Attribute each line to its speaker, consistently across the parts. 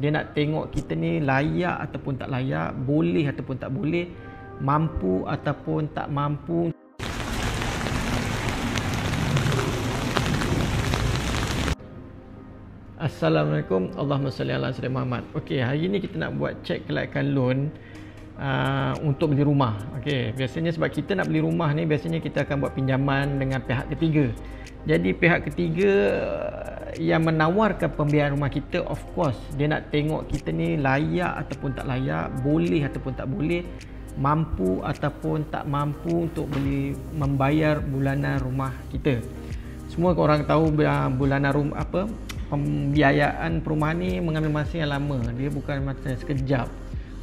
Speaker 1: Dia nak tengok kita ni layak ataupun tak layak, boleh ataupun tak boleh, mampu ataupun tak mampu. Assalamualaikum, Allahumma salli ala sayyidina Muhammad. Okey, hari ni kita nak buat cek kelayakan loan untuk beli rumah. Okey, biasanya sebab kita nak beli rumah ni, biasanya kita akan buat pinjaman dengan pihak ketiga. Jadi pihak ketiga yang menawarkan pembiayaan rumah kita, of course dia nak tengok kita ni layak ataupun tak layak, boleh ataupun tak boleh, mampu ataupun tak mampu untuk membayar bulanan rumah kita. Semua orang tahu bulanan rumah pembiayaan perumahan ni mengambil masa yang lama. Dia bukan macam sekejap.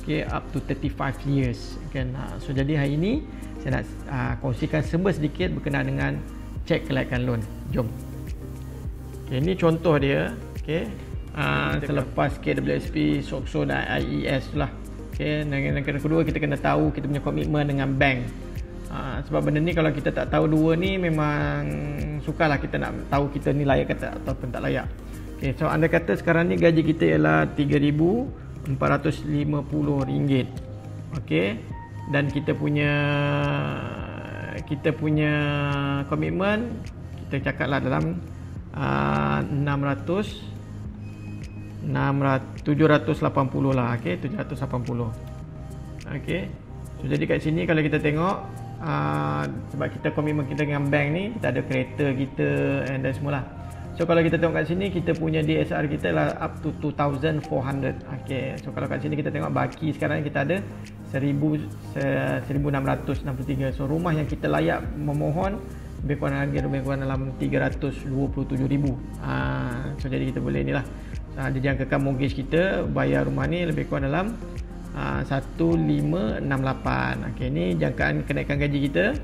Speaker 1: Okay, up to 35 years kan. So jadi hari ini saya nak kongsikan sedikit berkenaan dengan cek kelayakan loan. Jom. Okay, ini contoh dia. Okay. Selepas KWSP, SOCSO dan IES lah. Okay. Dan kedua kita kena tahu kita punya komitmen dengan bank. Sebab benda ni kalau kita tak tahu dua ni, memang sukarlah kita nak tahu kita ni layak ataupun tak layak. Okay, so anda kata sekarang ni gaji kita ialah RM3,450. Okay. Dan kita punya komitmen, kita cakaplah dalam 780 lah. Okay, 780. Okay. So jadi kat sini kalau kita tengok, sebab kita komitmen kita dengan bank ni, kita ada kereta kita dan semualah. So kalau kita tengok kat sini, kita punya DSR kita lah up to 2,400. Okay. So kalau kat sini kita tengok baki sekarang kita ada 1,663. So rumah yang kita layak memohon lebih kurang dalam 327,000. So jadi kita boleh ni lah, dijangkakan mortgage kita bayar rumah ni lebih kurang dalam 1,568. Okay, ni jangkaan kenaikan gaji kita.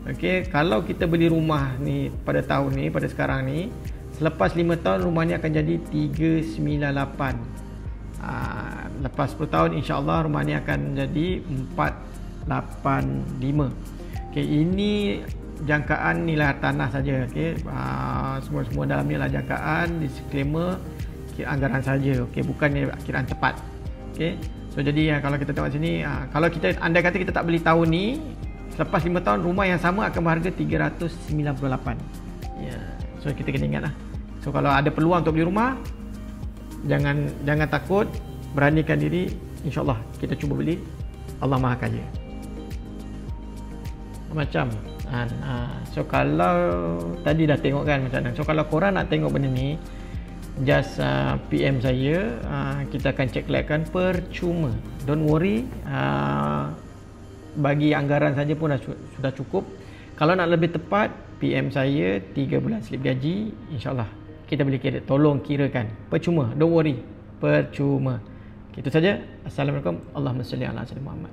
Speaker 1: Okay, kalau kita beli rumah ni pada tahun ni, pada sekarang ni, selepas 5 tahun rumah ni akan jadi 398. Lepas 10 tahun insya-Allah rumah ni akan jadi 485. Okay, ini jangkaan nilai tanah saja. Okay, semua dalam ni lah jangkaan, disclaimer, anggaran saja. Okay, bukannya akhiran cepat. Okay, so jadi kalau kita tengok sini, kalau kita andai kata kita tak beli tahun ni, selepas 5 tahun rumah yang sama akan berharga 398. Ya, so kita kena ingat lah. So kalau ada peluang untuk beli rumah, jangan takut, beranikan diri, insya-Allah kita cuba beli. Allah Maha Kaya. Macam so kalau tadi dah tengok kan macam mana. So kalau korang nak tengok benda ni, just PM saya, kita akan cek kelayakan percuma. Don't worry, bagi anggaran saja pun sudah cukup. Kalau nak lebih tepat, PM saya 3 bulan slip gaji, insya-Allah kita boleh tolong kirakan. Percuma, don't worry, percuma. Itu saja. Assalamualaikum, Allahumma salli ala sayyidina Muhammad.